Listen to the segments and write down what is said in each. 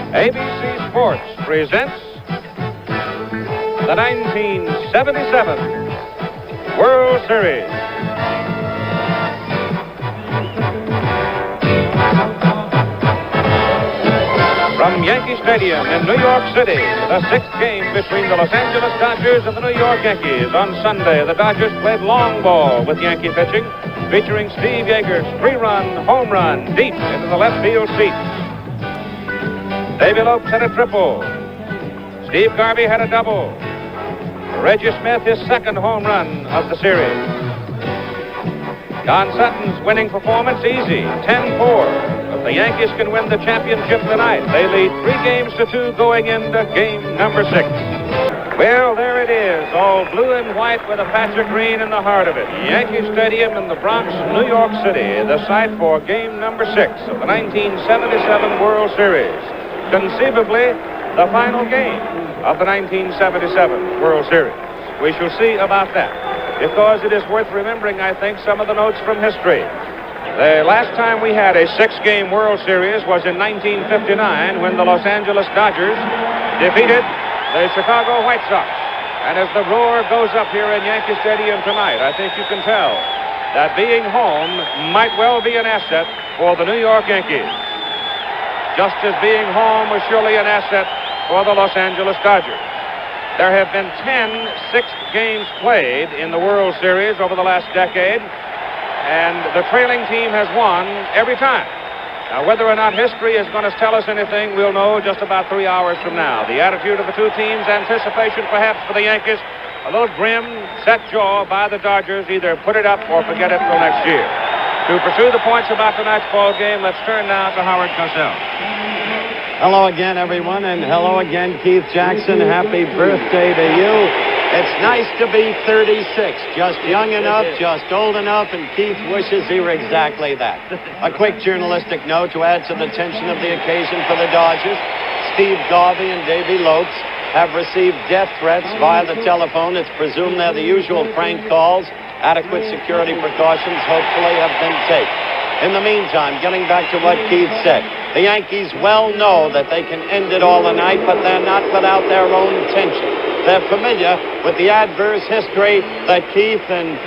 ABC Sports presents the 1977 World Series. From Yankee Stadium in New York City, the sixth game between the Los Angeles Dodgers and the New York Yankees. On Sunday, the Dodgers played long ball with Yankee pitching, featuring Steve Yeager's three-run home run deep into the left field seats. Davy Lopes had a triple. Steve Garvey had a double. Reggie Smith his second home run of the series. Don Sutton's winning performance easy, 10-4. But the Yankees can win the championship tonight. They lead 3-2 going into game number 6. Well, there it is, all blue and white with a patch of green in the heart of it. Yankee Stadium in the Bronx, New York City, the site for game number 6 of the 1977 World Series. Conceivably, the final game of the 1977 World Series. We shall see about that, because it is worth remembering, I think, some of the notes from history. The last time we had a 6-game World Series was in 1959 when the Los Angeles Dodgers defeated the Chicago White Sox. And as the roar goes up here in Yankee Stadium tonight, I think you can tell that being home might well be an asset for the New York Yankees, just as being home was surely an asset for the Los Angeles Dodgers. There have been 10 sixth games played in the World Series over the last decade, and the trailing team has won every time. Now, whether or not history is going to tell us anything, we'll know just about 3 hours from now. The attitude of the two teams, anticipation perhaps for the Yankees, a little grim, set jaw by the Dodgers, either put it up or forget it till next year. To pursue the points about tonight's ball game, let's turn now to Howard Cosell. Hello again, everyone, and hello again, Keith Jackson. Happy birthday to you. It's nice to be 36, just young enough, just old enough, and Keith wishes he were exactly that. A quick journalistic note to add to the tension of the occasion for the Dodgers. Steve Garvey and Davy Lopes have received death threats via the telephone. It's presumed they're the usual prank calls. Adequate security precautions hopefully have been taken. In the meantime, getting back to what Keith said, the Yankees well know that they can end it all tonight, but they're not without their own tension. They're familiar with the adverse history that Keith and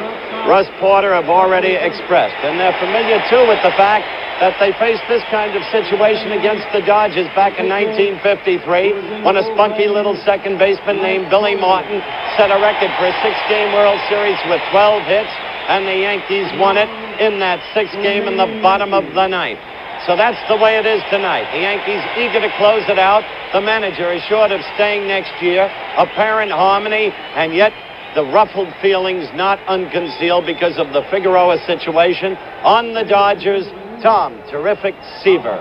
Russ Porter have already expressed. And they're familiar, too, with the fact that they faced this kind of situation against the Dodgers back in 1953 when a spunky little second baseman named Billy Martin set a record for a 6-game World Series with 12 hits, and the Yankees won it in that 6th game in the bottom of the ninth. So that's the way it is tonight. The Yankees eager to close it out. The manager is short of staying next year. Apparent harmony, and yet the ruffled feelings not unconcealed because of the Figueroa situation. On the Dodgers, Tom, terrific Seaver.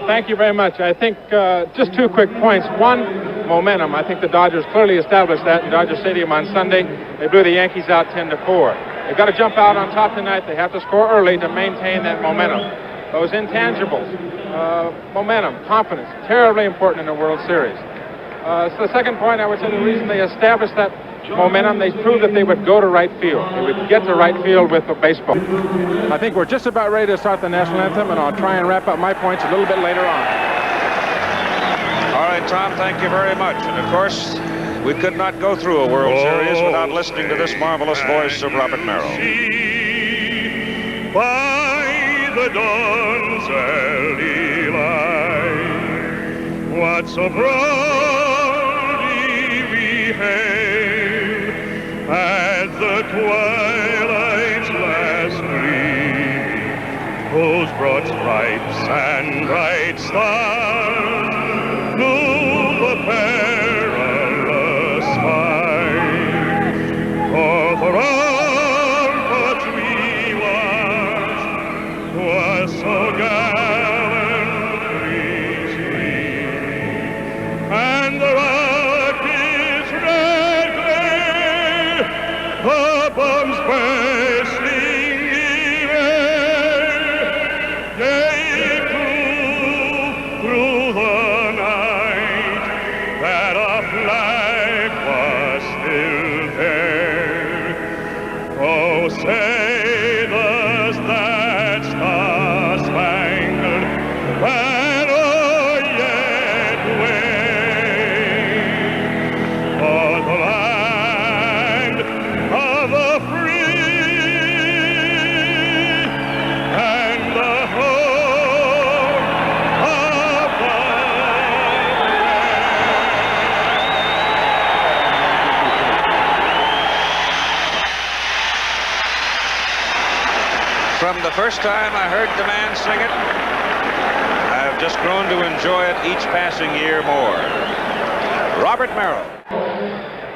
Thank you very much. I think just 2 quick points. One, momentum. I think the Dodgers clearly established that in Dodger Stadium on Sunday. They blew the Yankees out 10-4. They've got to jump out on top tonight. They have to score early to maintain that momentum. Those intangibles, momentum, confidence, terribly important in a World Series. So the second point, I would say the reason they established that momentum, they proved that they would go to right field. They would get to right field with the baseball. I think we're just about ready to start the national anthem, and I'll try and wrap up my points a little bit later on. All right, Tom, thank you very much. And, of course, we could not go through a World Series without listening to this marvelous voice of Robert Merrill. The dawn's early light, what so proudly we hailed at the twilight's last gleam, whose broad stripes and bright stars knew the perilous fight. For the ramparts we was so gallantly seen, and the rocket's red glare, the bombs bursting in air, gave proof through the first time I heard the man sing it, I've just grown to enjoy it each passing year more. Robert Merrill.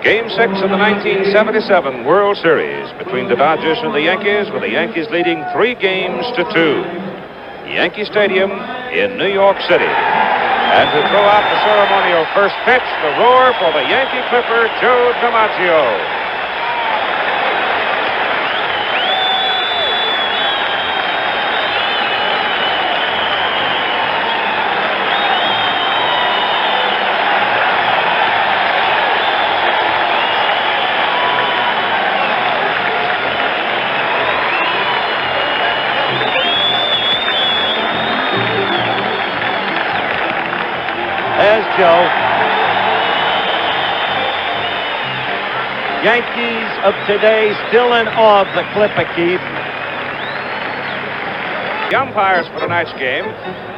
Game 6 of the 1977 World Series between the Dodgers and the Yankees, with the Yankees leading 3 games to 2. Yankee Stadium in New York City. And to throw out the ceremonial first pitch, the roar for the Yankee Clipper, Joe DiMaggio. There's Joe. Yankees of today still in awe of the Clipper, Keith. The umpires for tonight's game,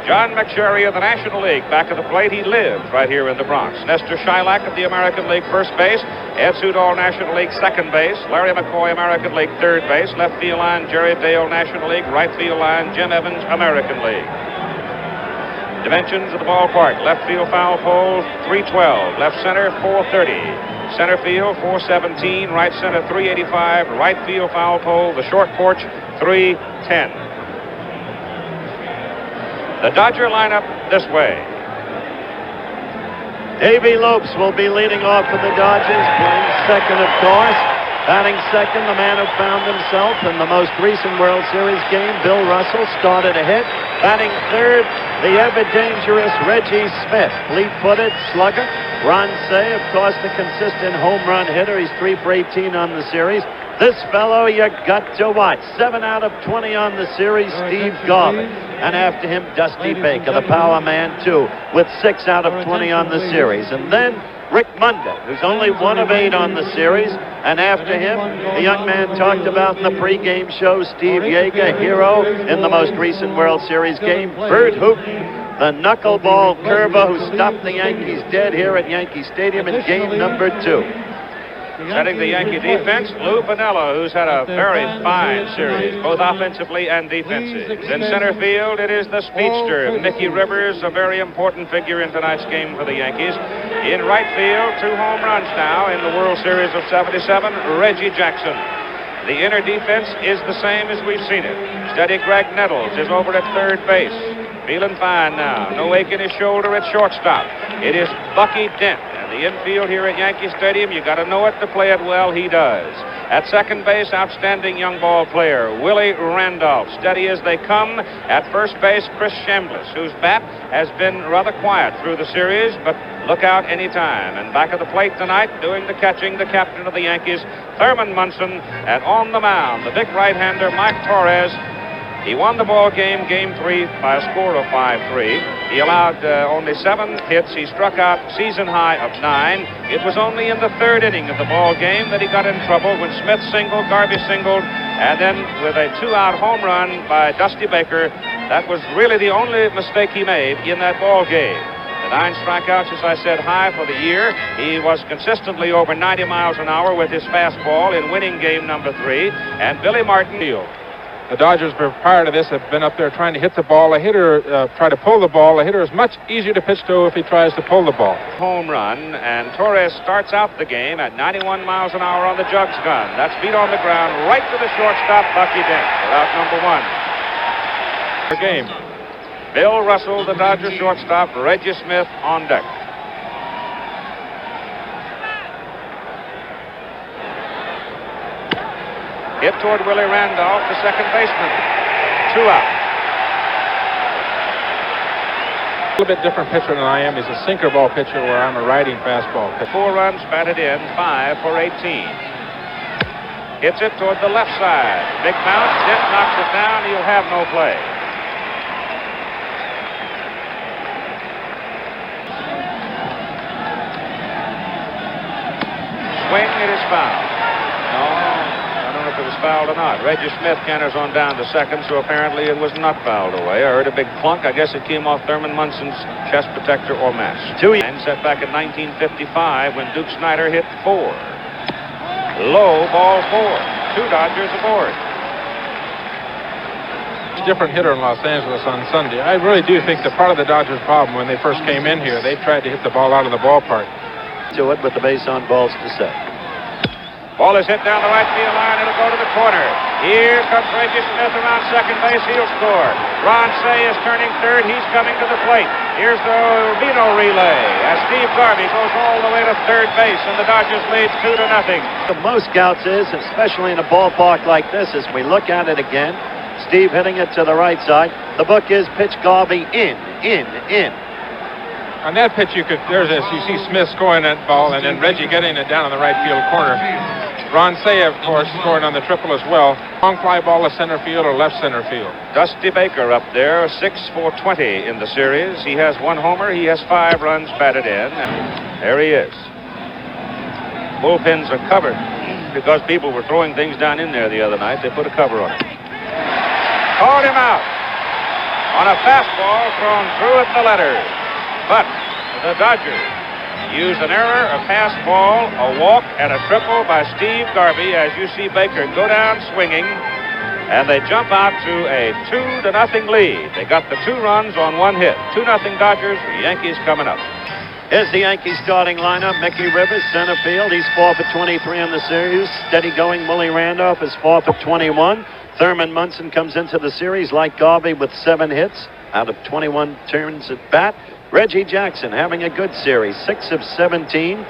John McSherry of the National League back at the plate. He lives right here in the Bronx. Nestor Shylock of the American League first base. Ed Sudol, National League second base. Larry McCoy, American League third base. Left field line, Jerry Dale, National League. Right field line, Jim Evans, American League. Dimensions of the ballpark: left field foul pole 312, left center 430, center field 417, right center 385, right field foul pole, the short porch 310. The Dodger lineup this way. Davey Lopes will be leading off for the Dodgers, playing second, of course. Batting second, the man who found himself in the most recent World Series game, Bill Russell, started a hit. Batting third, the ever-dangerous Reggie Smith, fleet-footed slugger. Ron Say, of course, the consistent home run hitter. He's 3 for 18 on the series. This fellow you got to watch. 7 out of 20 on the series, Steve Garvin. And after him, Dusty Baker, the power man, too, with 6 out of 20 on the series. And then Rick Munda, who's only 1 of 8 on the series. And after him, the young man talked about in the pregame show, Steve Yeager, hero in the most recent World Series game. Bert Hooton, the knuckleball curver who stopped the Yankees dead here at Yankee Stadium in game number 2. Setting the Yankee defense, Lou Piniella, who's had a very fine series, both offensively and defensively. In center field, it is the speedster, Mickey Rivers, a very important figure in tonight's game for the Yankees. In right field, 2 home runs now in the World Series of '77, Reggie Jackson. The inner defense is the same as we've seen it. Steady Greg Nettles is over at third base. Feeling fine now. No ache in his shoulder at shortstop. It is Bucky Dent. The infield here at Yankee Stadium, you got to know it to play it well. He does. At second base, outstanding young ball player Willie Randolph, steady as they come. At first base, Chris Chambliss, whose bat has been rather quiet through the series, but look out anytime. And back at the plate tonight, doing the catching, the captain of the Yankees, Thurman Munson. And on the mound, the big right-hander Mike Torres. He won the ball game, game 3, by a score of 5-3. He allowed only 7 hits. He struck out season high of 9. It was only in the 3rd inning of the ball game that he got in trouble when Smith singled, Garvey singled, and then with a 2-out home run by Dusty Baker. That was really the only mistake he made in that ball game. The 9 strikeouts, as I said, high for the year. He was consistently over 90 miles an hour with his fastball in winning game number 3. And Billy Martin. The Dodgers, prior to this, have been up there trying to hit the ball. A hitter try to pull the ball. A hitter is much easier to pitch to if he tries to pull the ball. Home run, and Torres starts out the game at 91 miles an hour on the Jugs gun. That's feet on the ground, right to the shortstop, Bucky Dent, for out number 1. The game. Bill Russell, the Dodgers shortstop, Reggie Smith on deck. Hit toward Willie Randolph, the second baseman. 2 out. A little bit different pitcher than I am. He's a sinker ball pitcher where I'm a riding fastball pitcher. 4 runs batted in, 5 for 18. Hits it toward the left side. Big bounce, Dent knocks it down. He'll have no play. Swing, it is foul. No, I don't know if it was fouled or not. Reggie Smith canters on down to second, so apparently it was not fouled away. I heard a big clunk. I guess it came off Thurman Munson's chest protector or mask. 2 and set back in 1955 when Duke Snider hit 4. Low, ball 4. 2 Dodgers aboard. different hitter in Los Angeles on Sunday. I really do think that part of the Dodgers' problem when they first came in here, they tried to hit the ball out of the ballpark. To it with the base on balls to set. Ball is hit down the right field line. It'll go to the corner. Here comes Reggie Smith around second base. He'll score. Ron Cey is turning third. He's coming to the plate. Here's the Reno relay as Steve Garvey goes all the way to third base, and the Dodgers lead 2-0. The most scouts is, especially in a ballpark like this, as we look at it again, Steve hitting it to the right side. The book is pitch Garvey in. On that pitch, you see Smith scoring that ball, and then Reggie getting it down in the right field corner. Ron Cey, of course, scoring on the triple as well. Long fly ball to center field or left center field. Dusty Baker up there, 6 for 20 in the series. He has 1 homer. He has 5 runs batted in. And there he is. Bullpens are covered because people were throwing things down in there the other night. They put a cover on it. Called him out on a fastball thrown through at the letters. But the Dodgers use an error, a pass ball, a walk, and a triple by Steve Garvey as you see Baker go down swinging, and they jump out to a 2-0 lead. They got the 2 runs on 1 hit. 2-0 Dodgers, the Yankees coming up. Here's the Yankees starting lineup. Mickey Rivers, center field. He's 4 for 23 in the series. Steady going Willie Randolph is 4 for 21. Thurman Munson comes into the series like Garvey with 7 hits out of 21 turns at bat. Reggie Jackson having a good series, 6 of 17.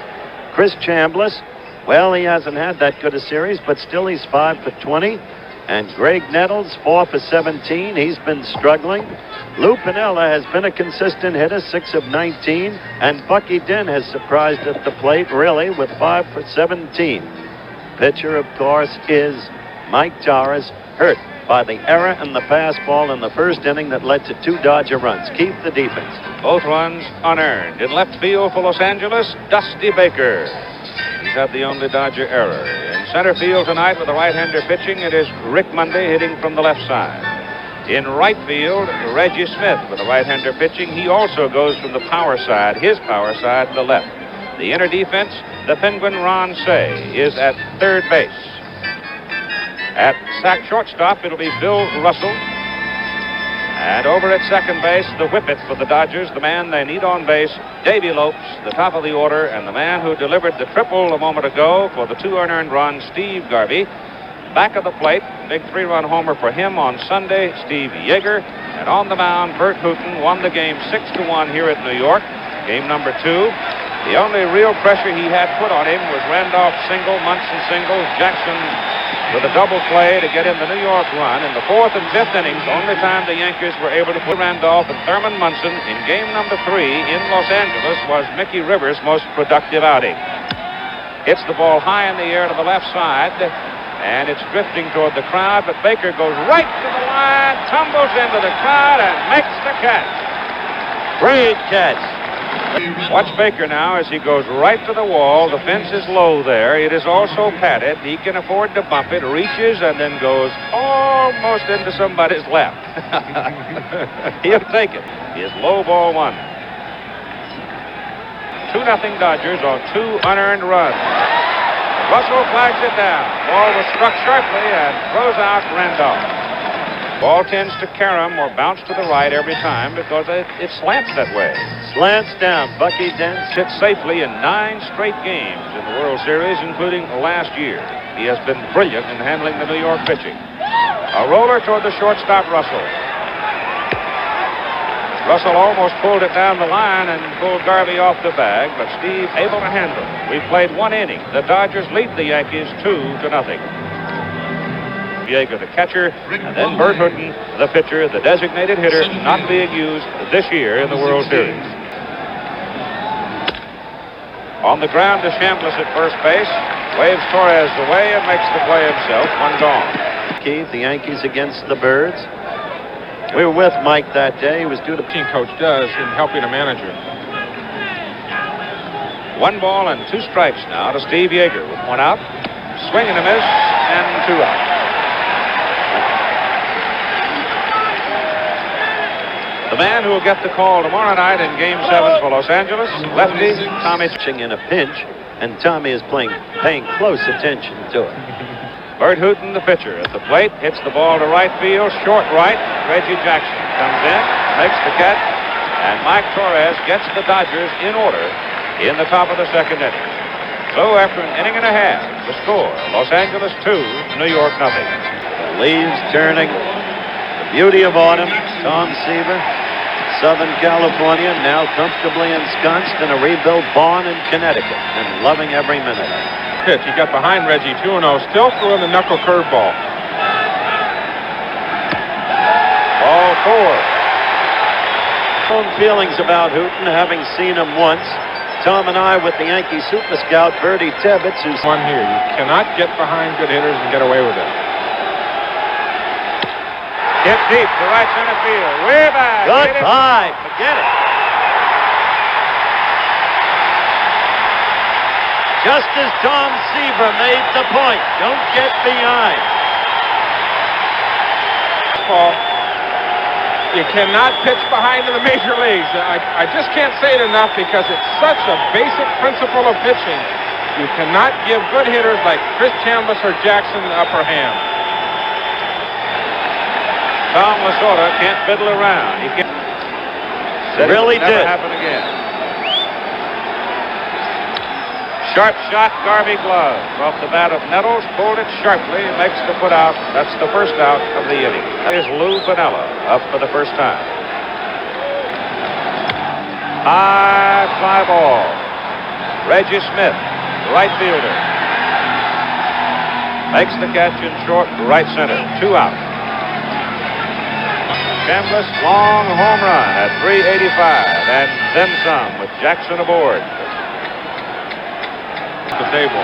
Chris Chambliss, well, he hasn't had that good a series, but still he's 5 for 20. And Greg Nettles, 4 for 17. He's been struggling. Lou Piniella has been a consistent hitter, 6 of 19. And Bucky Dent has surprised at the plate, really, with 5 for 17. Pitcher, of course, is Mike Torres, hurt by the error in the fastball in the first inning that led to 2 Dodger runs. Keep the defense. Both runs unearned. In left field for Los Angeles, Dusty Baker. He's had the only Dodger error. In center field tonight with the right-hander pitching, it is Rick Monday hitting from the left side. In right field, Reggie Smith with the right-hander pitching. He also goes from the power side, his power side, to the left. The inner defense, the Penguin Ron Cey is at third base. At sack shortstop, it'll be Bill Russell. And over at second base, the whippet for the Dodgers, the man they need on base, Davy Lopes, the top of the order, and the man who delivered the triple a moment ago for the 2 unearned runs, Steve Garvey. Back of the plate, big 3-run homer for him on Sunday, Steve Yeager. And on the mound, Bert Hooton won the game 6-1 here at New York. Game number 2. The only real pressure he had put on him was Randolph single, Munson single, Jackson with a double play to get in the New York run. In the 4th and 5th innings, only time the Yankees were able to put Randolph and Thurman Munson in game number 3 in Los Angeles was Mickey Rivers' most productive outing. Hits the ball high in the air to the left side, and it's drifting toward the crowd, but Baker goes right to the line, tumbles into the crowd, and makes the catch. Great catch. Watch Baker now as he goes right to the wall. The fence is low there. It is also padded. He can afford to bump it, reaches, and then goes almost into somebody's lap. He'll take it. He is low ball 1. 2-0 Dodgers on 2 unearned runs. Russell flags it down. Ball was struck sharply and throws out Randolph. Ball tends to carom or bounce to the right every time because it slants that way. Slants down. Bucky Dent Hit safely in 9 straight games in the World Series, including last year. He has been brilliant in handling the New York pitching. A roller toward the shortstop, Russell. Russell almost pulled it down the line and pulled Garvey off the bag, but Steve able to handle it. We've played 1 inning. The Dodgers lead the Yankees 2-0. Yeager, the catcher, and then Bert Hooton, the pitcher, the designated hitter, not being used this year in the World Series. On the ground to Chambliss at first base, waves Torres away and makes the play himself. 1 gone. Keith, the Yankees against the Birds. We were with Mike that day. He was due to Team coach does in helping a manager. 1 ball and 2 strikes now to Steve Yeager with 1 out. Swing and a miss and 2 out. The man who will get the call tomorrow night in Game 7 for Los Angeles, lefty Tommy. pitching in a pinch, and Tommy is paying close attention to it. Bert Hooton, the pitcher, at the plate, hits the ball to right field, short right. Reggie Jackson comes in, makes the catch, and Mike Torres gets the Dodgers in order in the top of the second inning. So after an inning and a half, the score, Los Angeles 2, New York 0. The leaves turning. The beauty of autumn. Tom Seaver, Southern California, now comfortably ensconced in a rebuilt barn in Connecticut and loving every minute. Pitch. He got behind Reggie 2-0, still throwing the knuckle curveball. Ball 4. Own feelings about Hooton, having seen him once. Tom and I with the Yankee super scout, Bertie Tebbetts, who's One here. You cannot get behind good hitters and get away with it. Hit deep to right center field. Way back. goodbye. Forget it. Just as Tom Seaver made the point, don't get behind. Ball. You cannot pitch behind in the major leagues. I just can't say it enough because it's such a basic principle of pitching. You cannot give good hitters like Chris Chambliss or Jackson the upper hand. Tom Lasorda can't fiddle around. He can't. Really Never did. happen again. Sharp shot, Garvey glove. Off the bat of Nettles, pulled it sharply, makes the put out. That's the first out of the inning. Here's Lou Piniella up for the first time. High fly ball. Reggie Smith, right fielder. Makes the catch in short right center. 2 out. Chambliss, long home run at 385, and then some with Jackson aboard. The table.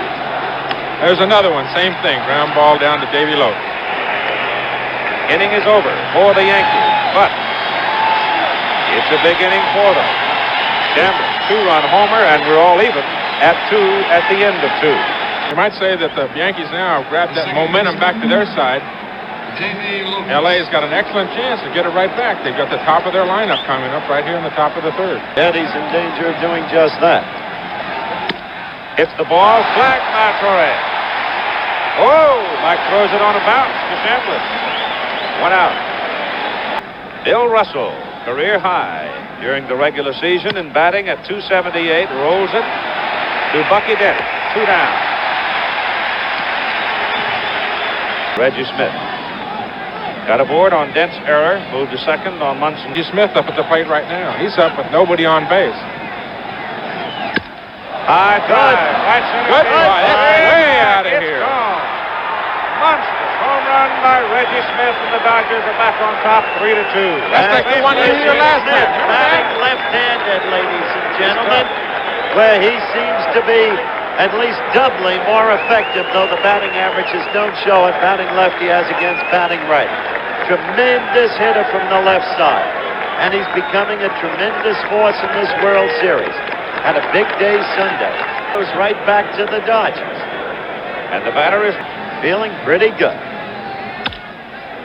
There's another one, same thing. Ground ball down to Davy Lowe. Inning is over for the Yankees, but it's a big inning for them. Chambliss, 2-run homer, and we're all even at 2 at the end of 2. You might say that the Yankees now have grabbed that momentum back to their side. LA's got an excellent chance to get it right back. They've got the top of their lineup coming up right here in the top of the third. Eddie's in danger of doing just that. Hits the ball, flagged by Torres. Oh, Mike throws it on a bounce to Chambliss. 1 out. Bill Russell, career high during the regular season in batting at 278, rolls it to Bucky Dent. 2 down. Reggie Smith got aboard on Dent's error, moved to second on Munson. Reggie Smith up at the plate right now. He's up with nobody on base. High drive, right center Good. field. That's way out of It's here. gone. Monstrous home run by Reggie Smith, and the Dodgers are back on top 3-2. That's like the one you hear last Smith, night. batting left-handed, ladies and gentlemen, where he seems to be at least doubly more effective, though the batting averages don't show it. Batting left he has against batting right. Tremendous hitter from the left side. And he's becoming a tremendous force in this World Series. Had a big day Sunday. Goes right back to the Dodgers. And the batter is Feeling pretty good.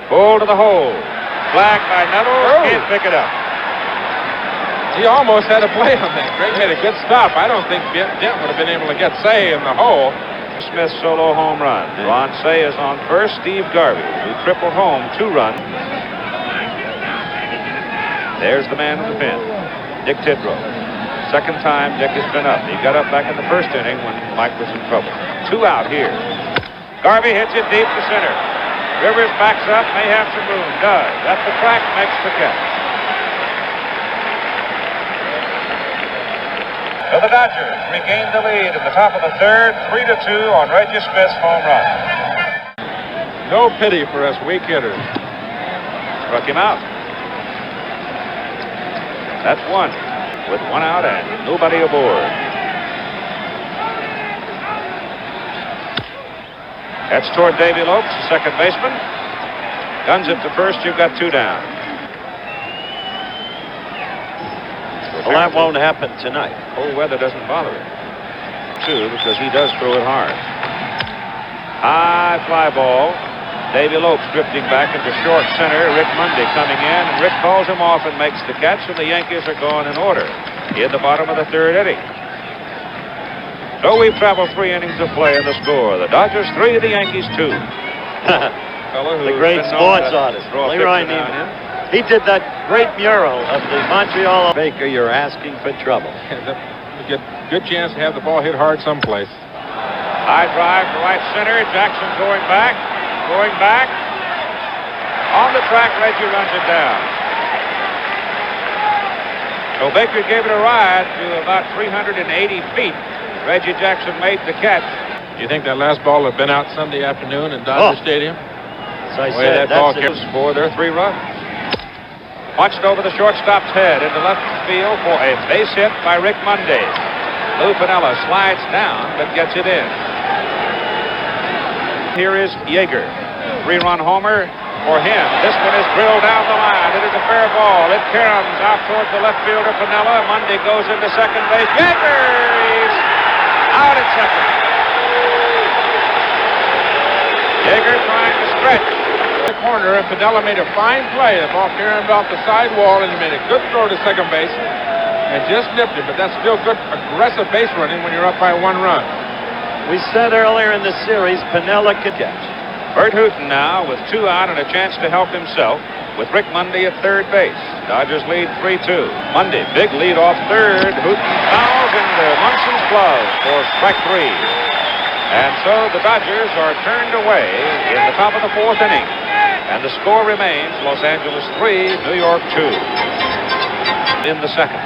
pulled to the hole. Flagged by Nettles. Oh. Can't pick it up. He almost had a play on that. Greg made a good stop. I don't think Dent would have been able to get Say in the hole. Smith solo home run. Ron Say is on first. Steve Garvey, who tripled home 2-run. There's the man in the pen, Dick Tidrow. Second time Dick has been up. He got up back in the first inning when Mike was in trouble. 2 out here. Garvey hits it deep to center. Rivers backs up, may have some room. Does. At the track, makes the catch. So the Dodgers regained the lead in the top of the third, 3-2 on Reggie Smith's home run. No pity for us weak hitters. Struck him out. That's 1 with 1 out and nobody aboard. That's toward Davy Lopes, the second baseman. Guns it to first, you've got 2 down. Well, that won't happen tonight. Cold weather doesn't bother him. 2, because he does throw it hard. High fly ball. Davy Lopes drifting back into short center. Rick Mundy coming in, and Rick calls him off and makes the catch, and the Yankees are going in order in the bottom of the third inning. So we've traveled 3 innings of play in the score. The Dodgers 3, the Yankees 2. fellow who The great sports artist, Leroy Neiman. He did that great mural of the Montreal Baker. You're asking for trouble. Good chance to have the ball hit hard someplace. High drive to right center. Jackson going back. On the track, Reggie runs it down. So Baker gave it a ride to about 380 feet. Reggie Jackson made the catch. Do you think that last ball had been out Sunday afternoon in Dodger Stadium? As I said, that ball carries for their 3 runs. Punched over the shortstop's head into left field for a base hit by Rick Monday. Lou Piniella slides down but gets it in. Here is Yeager. 3-run homer for him. This one is drilled down the line. It is a fair ball. It caroms out towards the left fielder, Piniella. Monday goes into second base. Yeager is out at second. Yeager trying to stretch. The corner, and Piniella made a fine play. The ball caromed off the side wall, and he made a good throw to second base and just nipped it. But that's still good, aggressive base running when you're up by 1 run. We said earlier in the series, Piniella could catch. Bert Hooton now with 2 out and a chance to help himself with Rick Monday at third base. Dodgers lead 3-2. Monday, big lead off third. Hooton fouls into Munson's glove for strike 3. And so the Dodgers are turned away in the top of the 4th inning. And the score remains Los Angeles 3, New York 2 in the second.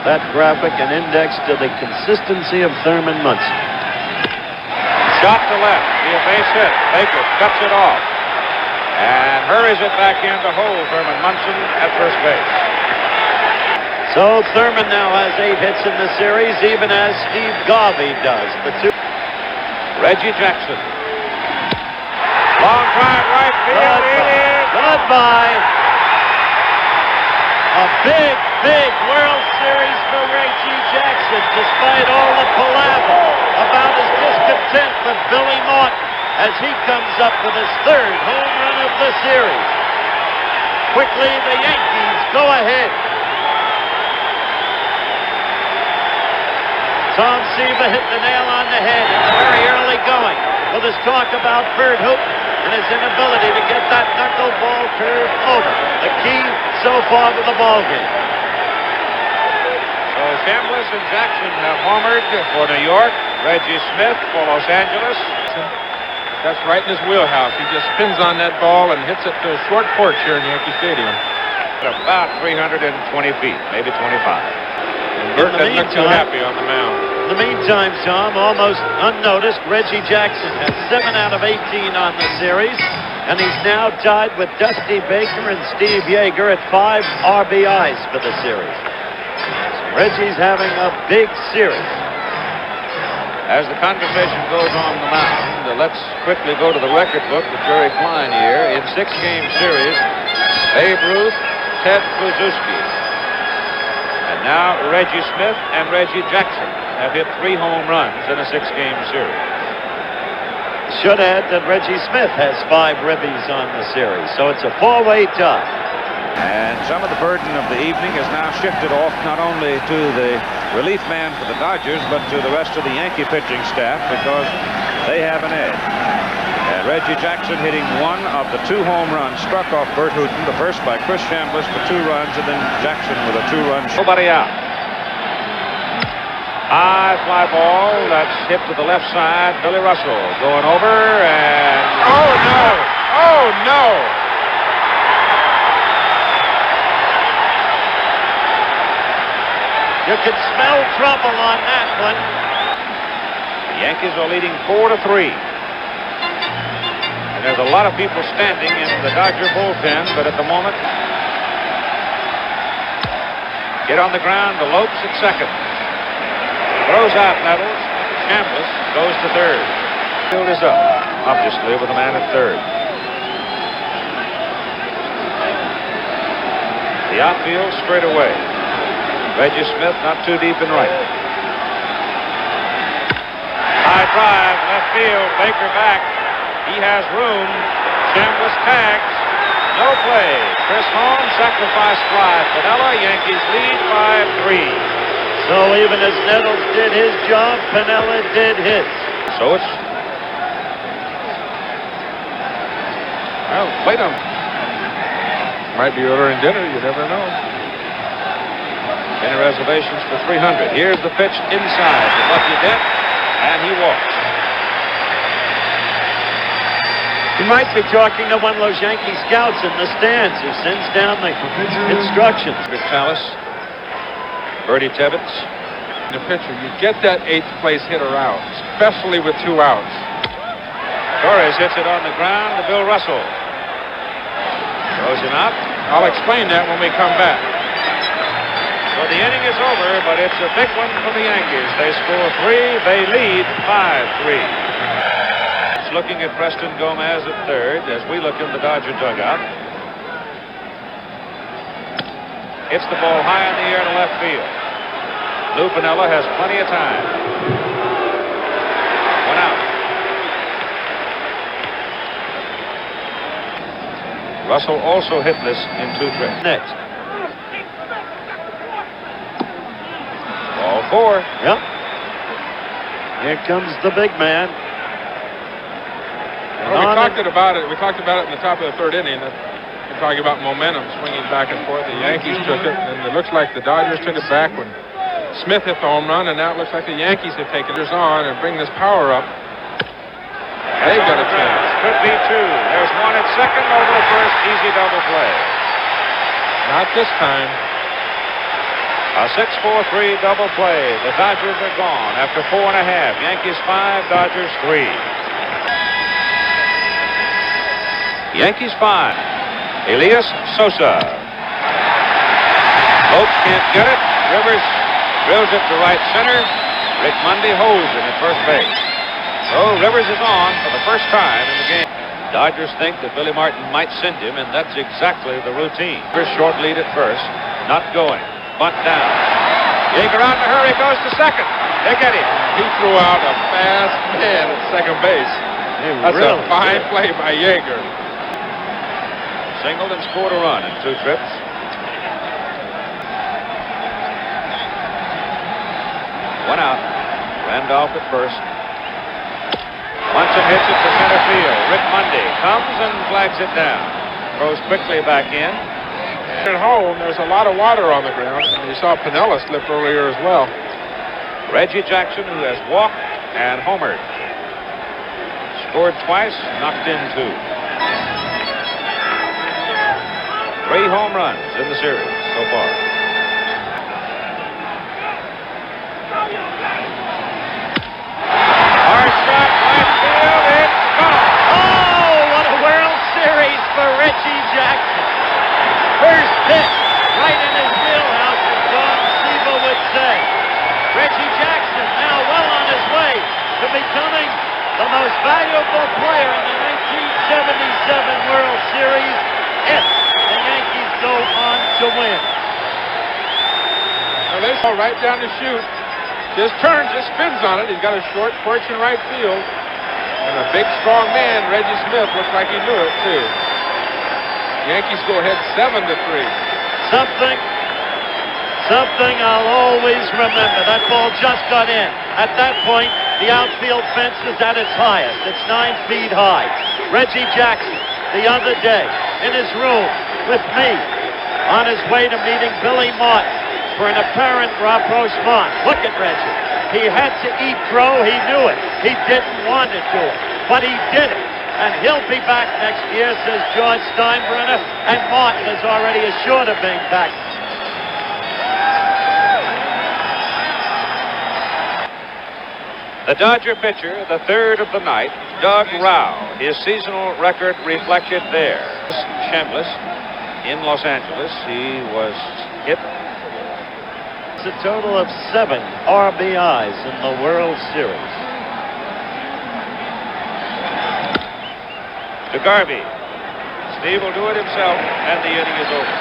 That graphic an index to the consistency of Thurman Munson. Shot to left, be a base hit. Baker cuts it off and hurries it back in to hold Thurman Munson at first base. So Thurman now has 8 hits in the series, even as Steve Garvey does. The 2. Reggie Jackson. Long drive right field. It is. Goodbye. A big World Series for Reggie Jackson, despite all the palaver about his discontent with Billy Martin as he comes up with his 3rd home run of the series. Quickly, the Yankees go ahead. Tom Seaver hit the nail on the head in the very early going with his talk about Bert Hooton and his inability to get that knuckleball curve over. The key so far to the ball game. So Chambliss and Jackson have homered for New York. Reggie Smith for Los Angeles. That's right in his wheelhouse. He just spins on that ball and hits it to a short porch here in Yankee Stadium. About 320 feet, maybe 25. And Bert doesn't look too happy on the mound. In the meantime, Tom, almost unnoticed, Reggie Jackson has 7 out of 18 on the series, and he's now tied with Dusty Baker and Steve Yeager at 5 RBIs for the series. So Reggie's having a big series. As the conversation goes on the mound, let's quickly go to the record book with Jerry Klein here. In 6-game series, Babe Ruth, Ted Kluszewski, and now Reggie Smith and Reggie Jackson have hit 3 home runs in a 6-game series. Should add that Reggie Smith has 5 ribbies on the series, so it's a 4-way tie. And some of the burden of the evening is now shifted off not only to the relief man for the Dodgers, but to the rest of the Yankee pitching staff because they have an edge. And Reggie Jackson hitting 1 of the 2 home runs struck off Bert Hooton, the first by Chris Chambliss for 2 runs, and then Jackson with a 2-run. Nobody out. High fly ball that's hit to the left side. Billy Russell going over and... Oh, no! Oh, no! You can smell trouble on that one. The Yankees are leading 4-3. And there's a lot of people standing in the Dodger bullpen, but at the moment, get on the ground, the Lopes at second. Throws out Nettles. Chambliss goes to third. Field is up, obviously, with a man at third. The outfield straight away. Reggie Smith not too deep in right. High drive, left field, Baker back. He has room. Chambliss tags. No play. Chris Holmes, sacrifice fly. Piniella, Yankees lead 5-3. So even as Nettles did his job, Piniella did his. So it's Well, wait a minute. Might be ordering dinner. You never know. Dinner reservations for 300. Here's the pitch inside to Bucky Dent, and he walks. You might be talking to one of those Yankee scouts in the stands who sends down the instructions. Vitalis, Bertie Tebbets. The pitcher, you get that 8th place hitter out, especially with 2 outs. Torres hits it on the ground to Bill Russell. Throws him out. I'll explain that when we come back. So the inning is over, but it's a big one for the Yankees. They score 3. They lead 5-3. It's looking at Preston Gomez at third as we look in the Dodger dugout. Hits the ball high in the air to left field. Lou Piniella has plenty of time. 1 out. Russell also hitless in 2 trips. Next. Ball 4. Yep. Here comes the big man. Well, we talked about it in the top of the 3rd inning. We're talking about momentum swinging back and forth. The Yankees took it, and it looks like the Dodgers took it back when Smith hit the home run, and now it looks like the Yankees have taken this on and bring this power up. They've got a chance. Could be 2. There's 1 at second over the first. Easy double play. Not this time. A 6-4-3 double play. The Dodgers are gone after 4.5. Yankees 5, Dodgers 3. Yankees 5. Elias Sosa. Lopes can't get it. Rivers drills it to right center. Rick Monday holds him at first base. So Rivers is on for the first time in the game. Dodgers think that Billy Martin might send him, and that's exactly the routine. First short lead at first. Not going. Bunt down. Yeager out in a hurry, goes to second. They get him. He threw out a fast man at second base. That's really a fine play by Yeager. Singled and scored a run in 2 trips. One out. Randolph at first. Munson hits it to center field. Rick Monday comes and flags it down. Throws quickly back in. At home, there's a lot of water on the ground. And you saw Piniella slip earlier as well. Reggie Jackson, who has walked and homered. Scored twice, knocked in 2. 3 home runs in the series so far. Hard shot, right field, it's gone. Oh, what a World Series for Reggie Jackson. First pitch, right in his wheelhouse, as Don Siva would say. Reggie Jackson now well on his way to becoming the most valuable player in the 1977 World Series if the Yankees go on to win. Now they saw right down the chute. Just turns, just spins on it. He's got a short porch in right field. And a big, strong man, Reggie Smith, looks like he knew it, too. Yankees go ahead 7-3. Something I'll always remember. That ball just got in. At that point, the outfield fence is at its highest. It's 9 feet high. Reggie Jackson, the other day, in his room with me, on his way to meeting Billy Martin for an apparent rapprochement. Look at Reggie. He had to eat crow. He knew it. He didn't want to do it, but he did it. And he'll be back next year, says George Steinbrenner, and Martin is already assured of being back. The Dodger pitcher, the 3rd of the night, Doug Rau. His seasonal record reflected there. Chambliss in Los Angeles. He was hit. It's a total of 7 RBIs in the World Series. To Garvey. Steve will do it himself, and the inning is over.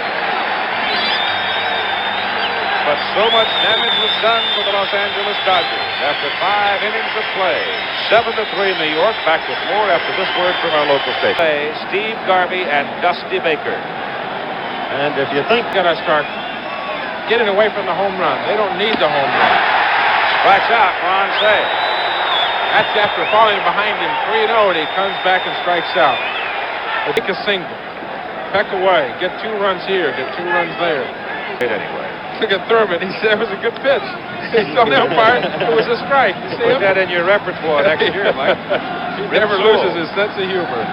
But so much damage was done for the Los Angeles Dodgers after 5 innings of play. 7-3 New York. Back with more after this word from our local station. Steve Garvey and Dusty Baker. And if you think Got to start getting away from the home run. They don't need the home run. Strikes out, Ron Say. That's after falling behind him 3-0, and he comes back and strikes out. Take a single. Peck away. Get 2 runs here. Get 2 runs there. Anyway. Look at Thurman. He said it was a good pitch. He told the umpire it was a strike. You see Put that in your repertoire next year, Mike. He never loses his sense of humor.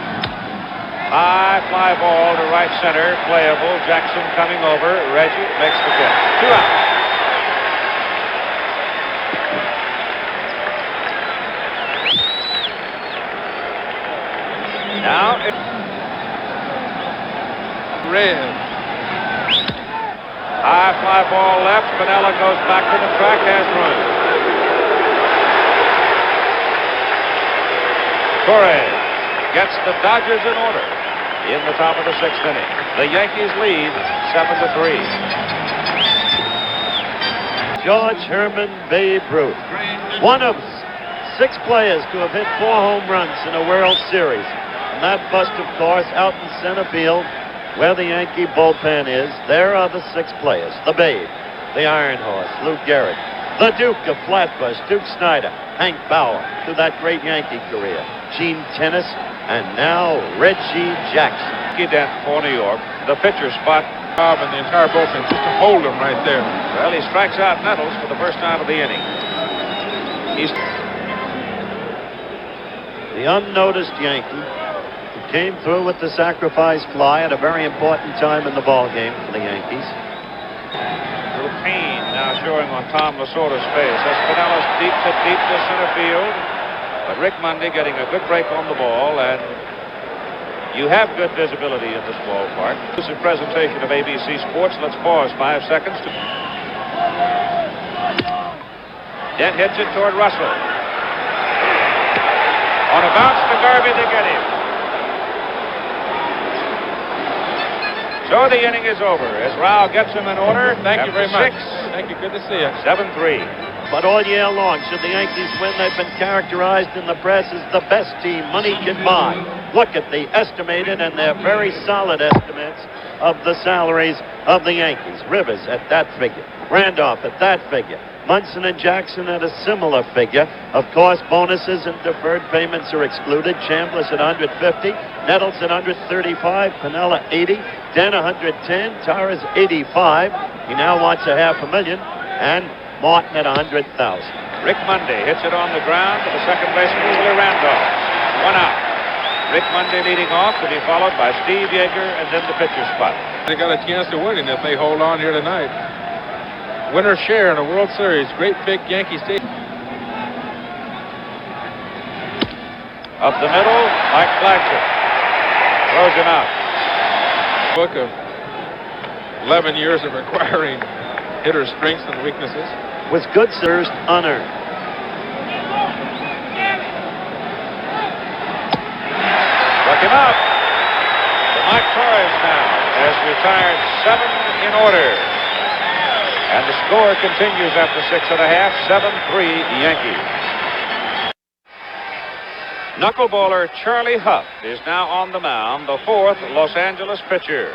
High fly ball to right center. Playable. Jackson coming over. Reggie makes the catch. 2 out. Now it's Red. high fly ball left. Piniella goes back to the track, has run. Torres gets the Dodgers in order in the top of the 6th inning. The Yankees lead 7-3. George Herman Babe Ruth, one of 6 players to have hit 4 home runs in a World Series. And that bust, of course, out in center field, where the Yankee bullpen is. There are the 6 players. The Babe, the Iron Horse, Lou Gehrig, the Duke of Flatbush, Duke Snyder, Hank Bauer, through that great Yankee career, Gene Tennis, and now Reggie Jackson. Dent for New York. The pitcher spot. And the entire bullpen just to hold him right there. Well, he strikes out Nettles for the first time of the inning. He's The unnoticed Yankee who came through with the sacrifice fly at a very important time in the ball game for the Yankees. a little pain now showing on Tom Lasorda's face. Espinela's deep to center field. But Rick Monday getting a good break on the ball, and you have good visibility in this ballpark. This is a presentation of ABC Sports. Let's pause 5 seconds. Dent hits it toward Russell. On a bounce to Garvey to get him. So the inning is over as Rao gets him in order. Thank you very much. 6. Thank you. Good to see you. 7-3. But all year long, should the Yankees win, they've been characterized in the press as the best team money can buy. Look at the estimated, and they're very solid estimates of the salaries of the Yankees. Rivers at that figure. Randolph at that figure. Munson and Jackson at a similar figure. Of course, bonuses and deferred payments are excluded. Chambliss at 150, Nettles at 135, Piniella 80, Dent 110, Torres 85. He now wants a $500,000, and Martin at 100,000. Rick Monday hits it on the ground to the second baseman, Willie Randolph. 1 out. Rick Monday leading off, to be followed by Steve Yeager, and then the pitcher spot. They got a chance to win if they hold on here tonight. Winner's share in a World Series. Great big Yankee Stadium. Up the middle, Mike Blanchard throws him out. Book of 11 years of acquiring hitters' strengths and weaknesses. Was good serves unearned. Struck him out. So Mike Torres now has retired 7 in order. And the score continues after 6.5, 7-3 Yankees. Knuckleballer Charlie Huff is now on the mound, the 4th Los Angeles pitcher.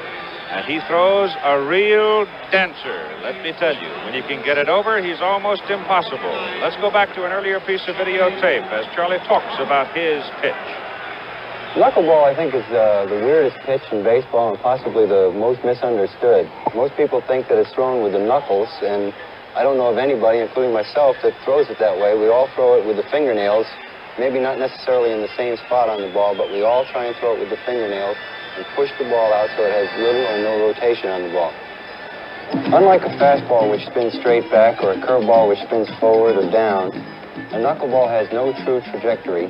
And he throws a real dancer, let me tell you. When you can get it over, he's almost impossible. Let's go back to an earlier piece of videotape as Charlie talks about his pitch. Knuckleball, I think, is the weirdest pitch in baseball and possibly the most misunderstood. Most people think that it's thrown with the knuckles, and I don't know of anybody, including myself, that throws it that way. We all throw it with the fingernails, maybe not necessarily in the same spot on the ball, but we all try and throw it with the fingernails and push the ball out so it has little or no rotation on the ball. Unlike a fastball which spins straight back or a curveball which spins forward or down, a knuckleball has no true trajectory,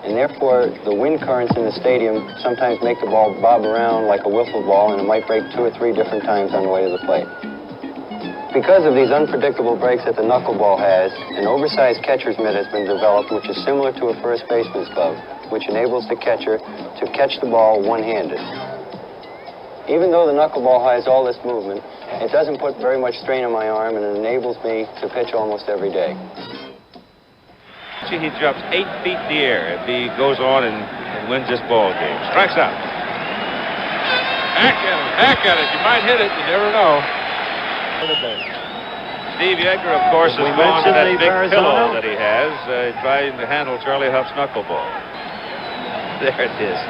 and therefore the wind currents in the stadium sometimes make the ball bob around like a wiffle ball, and it might break 2 or 3 different times on the way to the plate. Because of these unpredictable breaks that the knuckleball has, an oversized catcher's mitt has been developed which is similar to a first baseman's glove, which enables the catcher to catch the ball one-handed. Even though the knuckleball has all this movement, it doesn't put very much strain on my arm, and it enables me to pitch almost every day. He jumps 8 feet in the air if he goes on and wins this ball game. Strikes out. Hack at it. You might hit it. You never know. Steve Yeager, of course, has gone to that big pillow that he has, trying to handle Charlie Huff's knuckleball. There it is.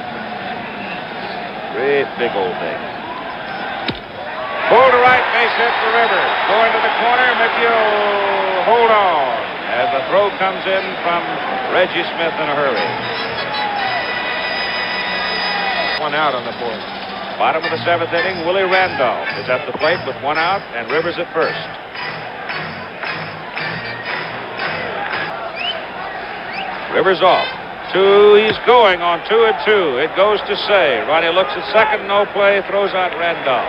Great big old thing. Pull to right, base hit for Rivers. Going to the corner, Mickey will hold on as the throw comes in from Reggie Smith in a hurry. One out on the board. Bottom of the 7th inning, Willie Randolph is at the plate with 1 out and Rivers at first. Rivers off. 2, he's going on 2-2. It goes to Say. Ronnie looks at second, no play, throws out Randolph.